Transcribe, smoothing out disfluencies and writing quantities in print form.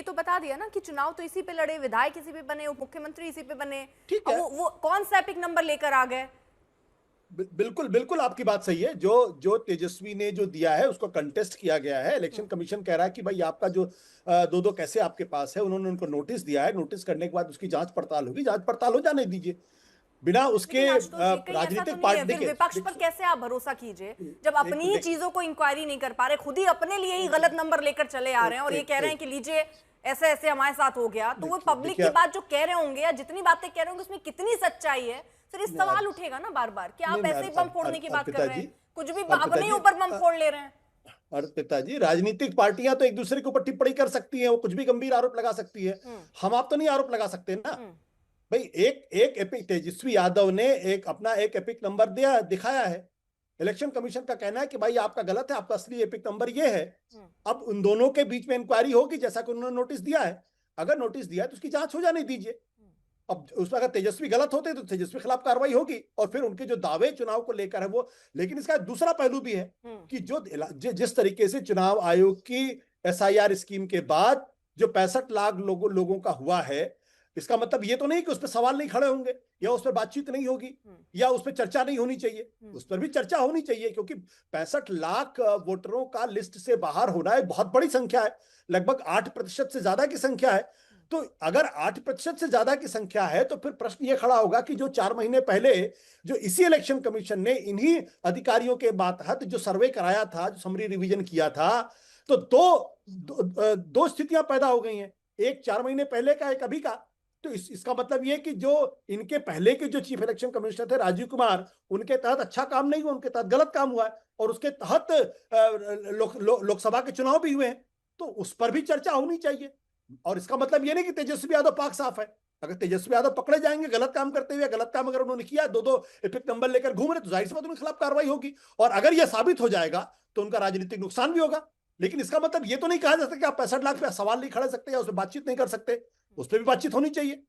तो बता दिया ना कि चुनाव तो इसी पे लड़े, विधायक इसी पे बने, उप मुख्यमंत्री इसी पे बने। ठीक है। वो कौन सा एपिक नंबर लेकर आ गए? बिल्कुल बिल्कुल आपकी बात सही है। जो जो तेजस्वी ने जो दिया है उसको कंटेस्ट किया गया है। इलेक्शन कमीशन कह रहा है कि भाई आपका जो दो दो कैसे आपके पास है। उन्होंने उनको नोटिस दिया है, नोटिस करने के बाद उसकी जांच पड़ताल होगी, जांच पड़ताल हो जाने दीजिए बिना उसके लेकिन आशुतोष जी कहीं ऐसा तो राजनीतिक नहीं है, पार्टी। फिर देखिए विपक्ष पर देखिए कैसे आप भरोसा कीजिए जब एक अपनी ही चीजों को इंक्वायरी नहीं कर पा रहे, खुद ही अपने लिए ही गलत नंबर लेकर चले आ रहे हैं और ये एक कह रहे हैं एक कि लीजिए ऐसे ऐसे हमारे साथ हो गया। तो वो देखिए पब्लिक की देखिए बात जो कह रहे होंगे या जितनी बातें कह रहे होंगे उसमें कितनी सच्चाई है, फिर इस नहीं सवाल उठेगा ना बार बार कि नहीं आप नहीं, ऐसे ही बम फोड़ने की बात कर अर्पिता रहे जी, हैं, कुछ भी अर्पिता अपने ही जी, ऊपर बम फोड़ ले रहे हैं। अर्पिता जी, राजनीतिक पार्टियां तो एक दूसरे के ऊपर टिप्पणी कर सकती हैं, वो कुछ भी गंभीर आरोप लगा सकती है। हम्म। हम आप तो नहीं आरोप लगा सकते ना। हम्म। भाई एक एक एपिक तेजस्वी यादव ने एक अपना एक एपिक नंबर दिया दिखाया है। इलेक्शन कमीशन का कहना है कि भाई आपका गलत है, आपका असली एपिक नंबर ये है। हम्म। अब उन दोनों के बीच में इंक्वायरी होगी जैसा कि उन्होंने नोटिस दिया है। अगर नोटिस दिया है तो उसकी जांच हो जाने दीजिए। अब उसमें अगर तेजस्वी गलत होते तो तेजस्वी खिलाफ कार्रवाई होगी और फिर उनके जो दावे चुनाव को लेकर है वो। लेकिन इसका दूसरा पहलू भी है हम्म। कि जिस तरीके से चुनाव आयोग की एसआईआर स्कीम के बाद जो 65 लाख लोगों का हुआ है, इसका मतलब ये तो नहीं कि उस पर सवाल नहीं खड़े होंगे या उस पर बातचीत नहीं होगी या उस पर चर्चा नहीं होनी चाहिए। उस पर भी चर्चा होनी चाहिए क्योंकि 65 लाख वोटरों का लिस्ट से बाहर होना एक बहुत बड़ी संख्या है। लगभग 8% से ज्यादा की संख्या है। तो अगर 8% से ज्यादा की संख्या है तो फिर प्रश्न यह खड़ा होगा कि जो 4 महीने पहले जो इसी इलेक्शन कमीशन ने इन्हीं अधिकारियों के मातहत जो सर्वे कराया था, जो समरी रिवीजन किया था, तो दो स्थितियां पैदा हो गई हैं। एक 4 महीने पहले का, एक अभी का। तो इसका मतलब यह कि जो इनके पहले के जो चीफ इलेक्शन कमिश्नर थे राजीव कुमार, उनके तहत अच्छा काम नहीं हुआ, उनके तहत गलत काम हुआ है और उसके तहत लोकसभा के चुनाव भी हुए हैं। तो उस पर भी चर्चा होनी चाहिए। और इसका मतलब ये नहीं कि तेजस्वी यादव पाक साफ है। अगर तेजस्वी यादव पकड़े जाएंगे गलत काम करते हुए, गलत काम अगर उन्होंने किया, दो दो एपिक नंबर लेकर घूम रहे, तो जाहिर सी बात उनके खिलाफ कार्रवाई होगी। और अगर यह साबित हो जाएगा तो उनका राजनीतिक नुकसान भी होगा। लेकिन इसका मतलब ये तो नहीं कहा जा सकता कि आप 65 लाख पे सवाल नहीं खड़े सकते या उस पर बातचीत नहीं कर सकते। उस पर भी बातचीत होनी चाहिए।